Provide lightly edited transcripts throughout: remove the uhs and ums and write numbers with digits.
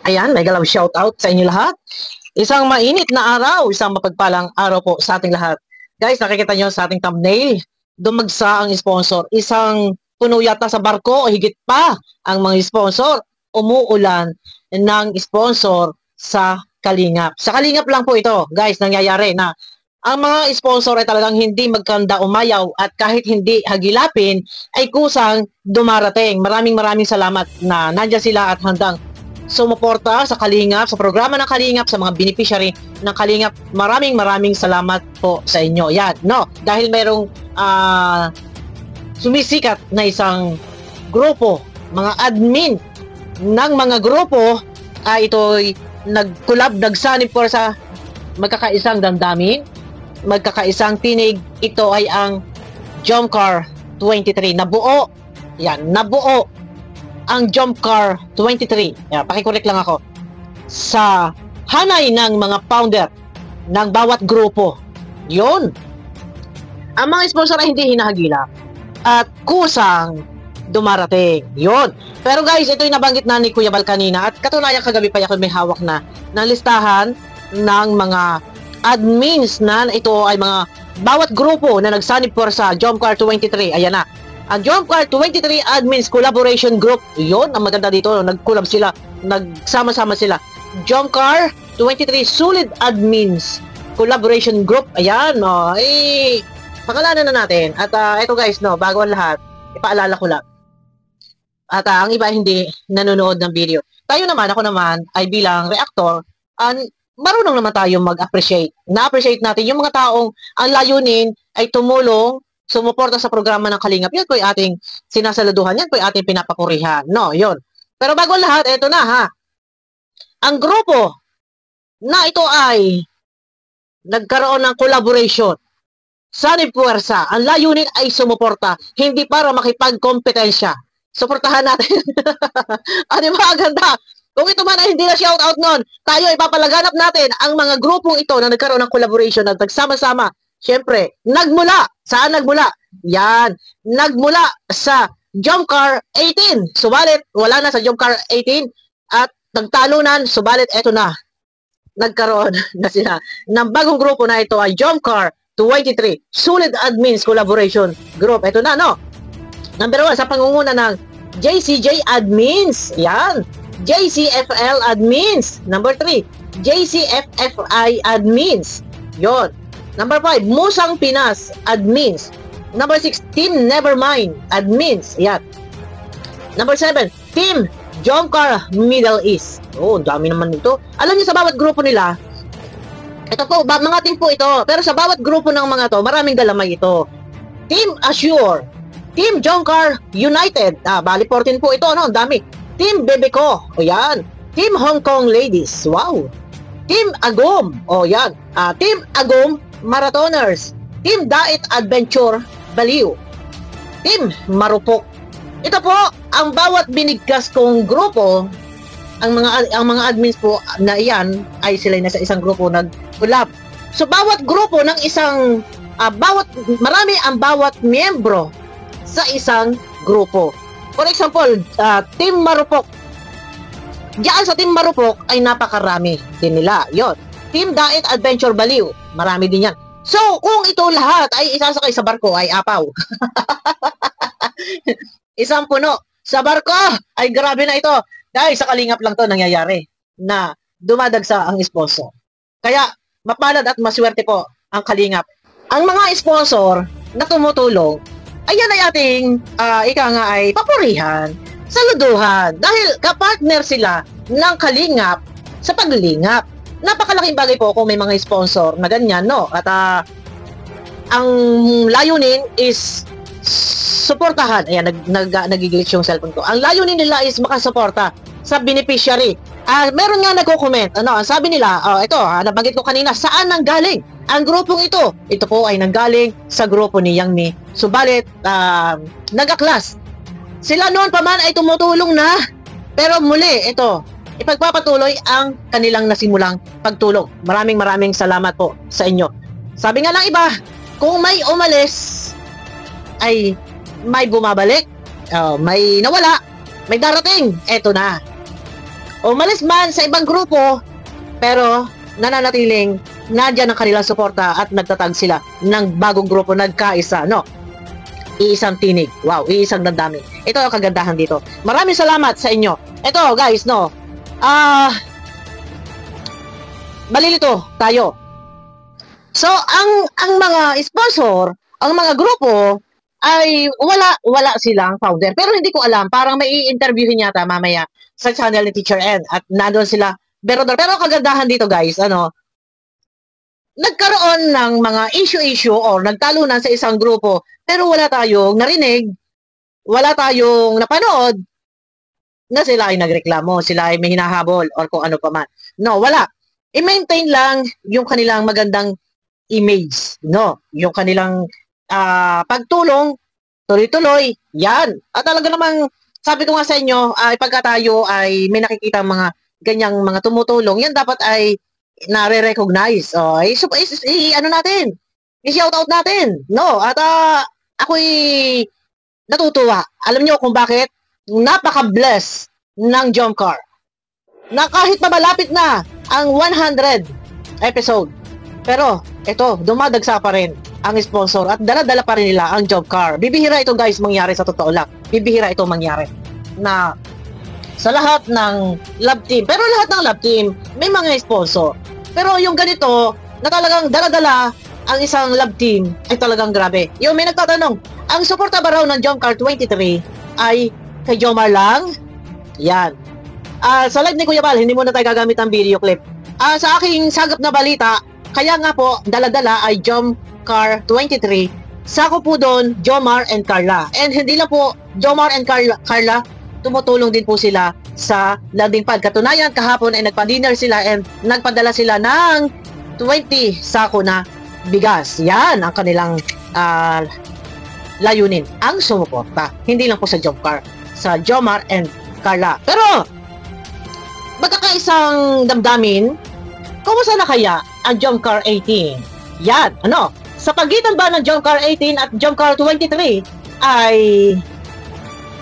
Ayan, mega love shoutout sa inyo lahat. Isang mainit na araw, isang mapagpalang araw po sa ating lahat. Guys, nakikita nyo sa ating thumbnail, dumagsa ang sponsor. Isang puno yata sa barko o higit pa ang mga sponsor. Umuulan ng sponsor sa Kalingap. Sa Kalingap lang po ito, guys, nangyayari na ang mga sponsor ay talagang hindi magkanda umayaw at kahit hindi hagilapin ay kusang dumarating. Maraming salamat na nandiyan sila at handang sumuporta sa Kalingap, sa programa ng Kalingap, sa mga beneficiary ng Kalingap. Maraming salamat po sa inyo. Yan, no? Dahil merong sumisikat na isang grupo, mga admin ng mga grupo, ito'y nag-collab, nagsanib po sa magkakaisang damdamin, magkakaisang tinig. Ito ay ang Jomcar 23. Nabuo, yan, nabuo ang Jomcar 23. Pakicorrect lang ako. Sa hanay ng mga founder ng bawat grupo. Yun. Ang mga sponsor ay hindi hinahagila at kusang dumarating. Yun. Pero guys, ito yung nabanggit na ni Kuya Bal kanina at katunayan kagabi pa ako may hawak na ng listahan ng mga admins na ito ay mga bawat grupo na nagsanib po sa Jomcar 23. Ayan na. Ang Jomcar 23 Admins Collaboration Group. Yun, ang maganda dito. Nag-collab sila. Nagsama-sama sila. Jomcar 23 Solid Admins Collaboration Group. Ayan, no. Pakalanan na natin. At ito guys, no, bago ang lahat, ipaalala ko lang. At ang iba hindi nanonood ng video. Tayo naman, ako naman, ay bilang reactor, marunong naman tayo mag-appreciate. Na-appreciate natin yung mga taong ang layunin ay tumulong, sumuporta sa programa ng Kalingap. Yan po yung ating sinasaluduhan. Yan po yung ating pinapakurihan. No, yun. Pero bago lahat, eto na ha. Ang grupo na ito ay nagkaroon ng collaboration. Sanib Puwersa. Ang layunin ay sumuporta. Hindi para makipagkompetensya. Suportahan natin. Ano ba? Ganda. Kung ito man ay hindi na shoutout nun, tayo ipapalaganap natin ang mga grupong ito na nagkaroon ng collaboration at nagsama-sama. Siyempre, nagmula. Saan nagmula? Yan. Nagmula sa Jomcar 18. Subalit, wala na sa Jomcar 18. At nagtalunan, subalit, eto na. Nagkaroon na sila ng bagong grupo na ito ay Jomcar 23. Solid Admins Collaboration Group. Eto na, no? Number 1, sa pangunguna ng JCJ Admins. Yan. JCFL Admins. Number 3, JCFFI Admins. Yon. Number 5, Musang Pinas Admins. Number 6, Team Nevermind Admins. Yan. Number 7, Team Jomcar Middle East. Oh, dami naman nito. Alam niyo sa bawat grupo nila, ito po, mga team po ito. Pero sa bawat grupo ng mga to, maraming galamay ito. Team Assure, Team Jomcar United. Bali 14 po ito, no? Ang dami. Team Bebeco. O yan. Team Hong Kong Ladies. Wow. Team Agom. O yan. Team Agom Marathoners. Team Dait Adventure Baliw. Team Marupok. Ito po ang bawat binigkas kong grupo. Ang mga admins po na iyan ay sila nasa isang grupo nag-collab. So bawat grupo ng isang marami ang bawat miyembro sa isang grupo. For example, Team Marupok. Diyan sa Team Marupok ay napakarami din nila. Yon. Team Dait Adventure Baliw. Marami din yan. So, kung ito lahat ay isasakay sa barko, ay apaw. Isang puno sa barko, ay grabe na ito. Dahil sa Kalingap lang to nangyayari na dumadagsa ang sponsor. Kaya, mapalad at maswerte po ang Kalingap. Ang mga sponsor na tumutulong, ayan ay ating, ika nga ay papurihan, saluduhan. Dahil kapartner sila ng Kalingap sa paglingap. Napakalaking bagay po kung may mga sponsor na ganyan, no? At ang layunin is suportahan. Ayan, nag-glitch yung cellphone ko. Ang layunin nila is makasuporta sa beneficiary. Meron nga nagko-comment. Ang sabi nila, ito, nabanggit ko kanina, saan nanggaling ang grupong ito? Ito po ay nanggaling sa grupo ni Yang Mi. Subalit, nag-aklas. Sila noon pa man ay tumutulong na. Pero muli, ito, ipagpapatuloy ang kanilang nasimulang pagtulong. Maraming salamat po sa inyo. Sabi nga ng iba, kung may umalis, ay may bumabalik, may nawala, may darating. Eto na. Umalis man sa ibang grupo, pero nananatiling nandiyan ang kanilang suporta at nagtatag sila ng bagong grupo, nagkaisa, no? Iisang tinig. Wow, iisang damdamin. Ito ang kagandahan dito. Maraming salamat sa inyo. Ito, guys, no? Malilito tayo. So, ang mga sponsor, ang mga grupo, ay wala silang founder. Pero hindi ko alam, parang may i-interviewin yata mamaya sa channel ni Teacher N at nandun sila. Pero kagandahan dito, guys, nagkaroon ng mga issue or nagtalunan sa isang grupo, pero wala tayong narinig, wala tayong napanood na sila ay nagreklamo, sila ay may hinahabol or kung ano pa man. No, wala. I-maintain lang yung kanilang magandang image, no? Yung kanilang pagtulong, tuloy-tuloy, yan. At talaga namang, sabi ko nga sa inyo, pagka tayo ay may nakikita mga ganyang mga tumutulong, yan dapat ay nare-recognize. Ano natin? I-shoutout natin. No? At ako'y natutuwa. Alam niyo kung bakit? Napaka-bless ng Jomcar. Na kahit malapit na ang 100 episode, pero ito, dumadagsa pa rin ang sponsor at dala-dala pa rin nila ang Jomcar. Bibihira ito, guys, mangyari sa totoo lang. Bibihira ito mangyari na sa lahat ng love team. Pero lahat ng love team, may mga sponsor. Pero yung ganito, na talagang dala-dala ang isang love team, ay talagang grabe. Yung may nagtatanong, ang suporta ba raw ng Jomcar 23 ay kay Jomar lang? Yan. Sa live ni Kuya Bal, hindi muna tayo gagamit ng video clip. Sa aking sagap na balita, kaya nga po, dala-dala ay Jomcar 23. Sako po doon, Jomar and Carla. And hindi lang po Jomar and Carla, tumutulong din po sila sa landing pad. Katunayan, kahapon ay nagpa-dinner sila and nagpadala sila ng 20 sako na bigas. Yan ang kanilang layunin. Ang sumuporta. Hindi lang po sa Jomcar, sa Jomar and Carla. Pero, magkakaisang damdamin, kumusta na kaya ang Jomcar 18? Yan, sa pagitan ba ng Jomcar 18 at Jomcar 23 ay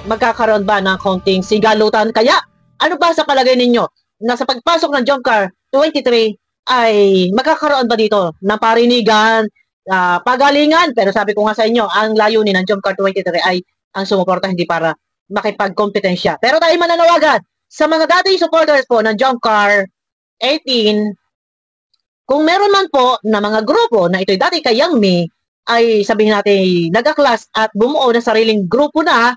magkakaroon ba ng konting sigalutan? Kaya, ano ba sa palagay ninyo na sa pagpasok ng Jomcar 23 ay magkakaroon ba dito ng parinigan, pagalingan? Pero sabi ko nga sa inyo, ang layunin ng Jomcar 23 ay ang sumuporta, hindi para makipagkompetensya. Pero tayo mananawagan sa mga dating supporters po ng Jomcar 18, kung meron man po na mga grupo na ito'y dati kay Yang Mi, ay sabihin natin nagaklas at bumuo na sariling grupo na,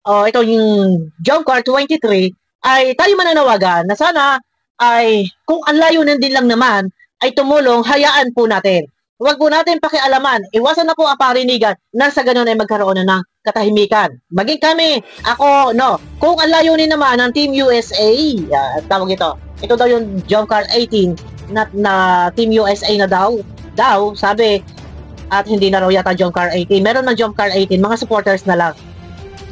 ito yung Jomcar 23, ay tayo mananawagan na sana ay kung ang layunin din lang naman ay tumulong, hayaan po natin. Huwag po natin pakialaman, iwasan na po ang parinigan na sa ganun ay magkaroon na ng katahimikan. Maging kami, ako, kung ang layunin naman ng Team USA, tawag ito daw yung Jomcar 18, na Team USA na daw, sabi, at hindi na raw yata Jomcar 18. Meron ng Jomcar 18, mga supporters na lang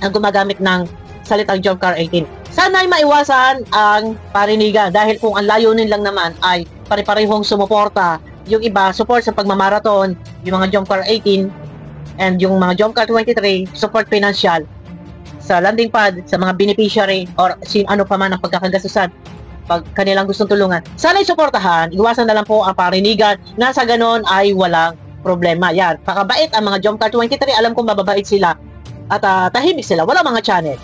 ang gumagamit ng salitang Jomcar 18. Sana ay maiwasan ang parinigan dahil kung ang layunin lang naman ay pare-parehong sumuporta, yung iba support sa pagmamarathon, yung mga Jomcar 18 and yung mga Jomcar 23 support financial sa landing pad, sa mga beneficiary or ano pa man ang pagkakagastusan pag kanilang gustong tulungan. Sana suportahan, iwasan na lang po ang parinigan na sa ganon ay walang problema. Yan, pakabait ang mga Jomcar 23, alam kong mababait sila at tahimik sila, wala mga channel.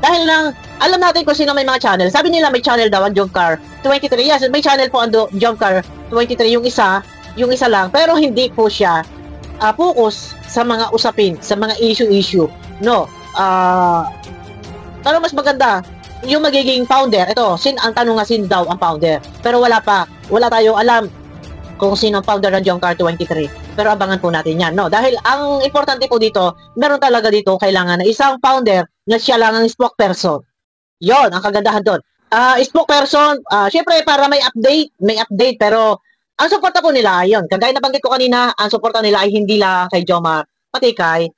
Dahil lang, alam natin kung sino may mga channel. Sabi nila may channel daw ang Jomcar 23. Yes, may channel po ang Jomcar 23, yung isa lang, pero hindi po siya focus sa mga usapin, sa mga issue. Pero mas maganda yung magiging founder. Ito, ang tanong nga, sin daw ang founder. Pero wala tayong alam kung sino ang founder ng Jomcar 23. Pero abangan po natin yan, Dahil ang importante po dito, meron talaga dito kailangan na isang founder na siya lang ang spokesperson. Yon ang kagandahan doon. Spokesperson, syempre para may update, pero ang suporta po nila, yun, kagaya na banggit ko kanina, ang suporta nila ay hindi lang kay Jomar, pati kay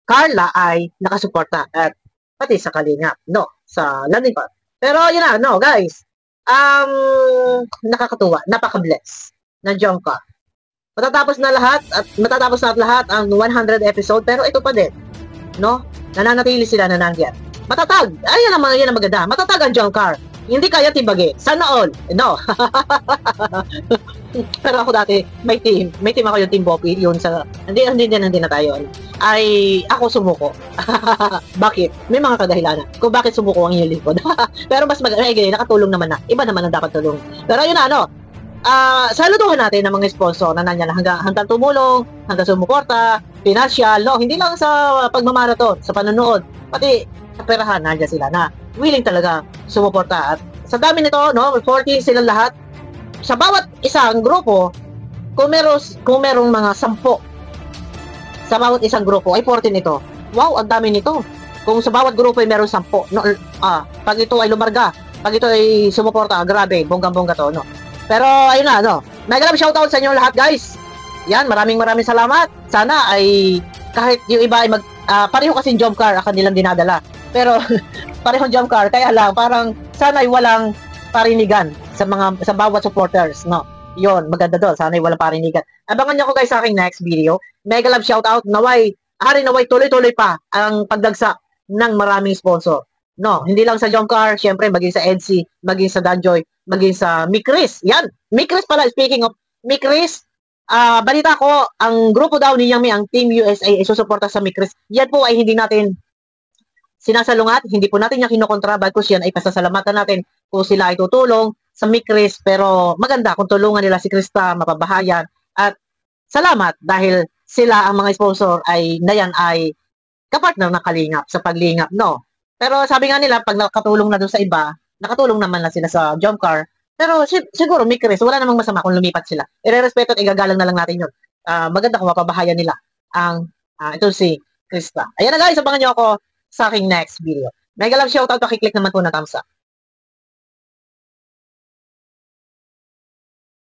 Carla ay nakasuporta at pati sa Kalingap, sa landing pad. Pero yun na, guys, nakakatuwa, napaka-bless ng Jomcar. Matatapos na lahat ang 100 episode, pero ito pa din, nananatili sila na nandiyan. Matatag. Ayan naman, yan ang maganda. Matatag ang junk car. Hindi kaya tibagi. Sana all. No. Pero ako dati, may team. May team ako yung Team Boppy. Yun sa, hindi na tayo. Ay, ako sumuko. Bakit? May mga kadahilanan kung bakit sumuko ang inyong lingkod. Pero mas nakatulong naman na. Iba naman ang dapat tulong. Pero yun na, ano, saluduhan natin ang mga sponsor na nandiyan hanggang tumulong, hanggang sumuporta, financial, no? Hindi lang sa pagmamarathon, sa panonood, pati sa perahan, nandiyan sila na willing talaga sumuporta. At sa dami nito, no, 14 silang lahat. Sa bawat isang grupo, kung merong mga 10 sa bawat isang grupo, ay 14 ito. Wow, ang dami nito. Kung sa bawat grupo ay meron 10, no, pag ito ay lumarga, pag ito ay sumuporta, grabe, bonggang-bongga to, no. Pero ayun na, no. Mega love shoutout sa inyo lahat, guys. Yan, maraming salamat. Sana ay kahit yung iba ay pareho kasing job car ang kanilang dinadala. Pero parehong job car, kaya lang parang sana ay walang parinigan sa bawat supporters, no. Yon, maganda doon. Sana ay walang parinigan. Abangan niyo ko guys sa aking next video. Mega love shoutout. Naway tuloy-tuloy pa ang pagdagsa ng maraming sponsor. No, hindi lang sa Jomcar, syempre maging sa EDC, maging sa Danjoy, maging sa Mikris. Yan, Mikris pala, speaking of Mikris, balita ko, ang grupo daw ni Yami, ang Team USA ay susuporta sa Mikris. Yan po ay hindi natin sinasalungat, hindi po natin yung kinokontra, bagkus yan ay pasasalamatan natin kung sila ay tutulong sa Mikris, pero maganda kung tulungan nila si Krista, mapabahayan, at salamat dahil sila ang mga sponsor ay na yan ay kapartner ng Kalingap sa paglingap, no? Pero sabi nga nila, pag nakatulong na doon sa iba, nakatulong naman na sila sa Jomcar. Pero siguro, Mikris, wala namang masama kung lumipat sila. Irerespeto at igagalang na lang natin yun. Maganda kung mapabahayan nila ang ito si Krista. Ayan na guys, abangan nyo ako sa aking next video. Mega love shoutout, pakiclick naman po na thumbs up.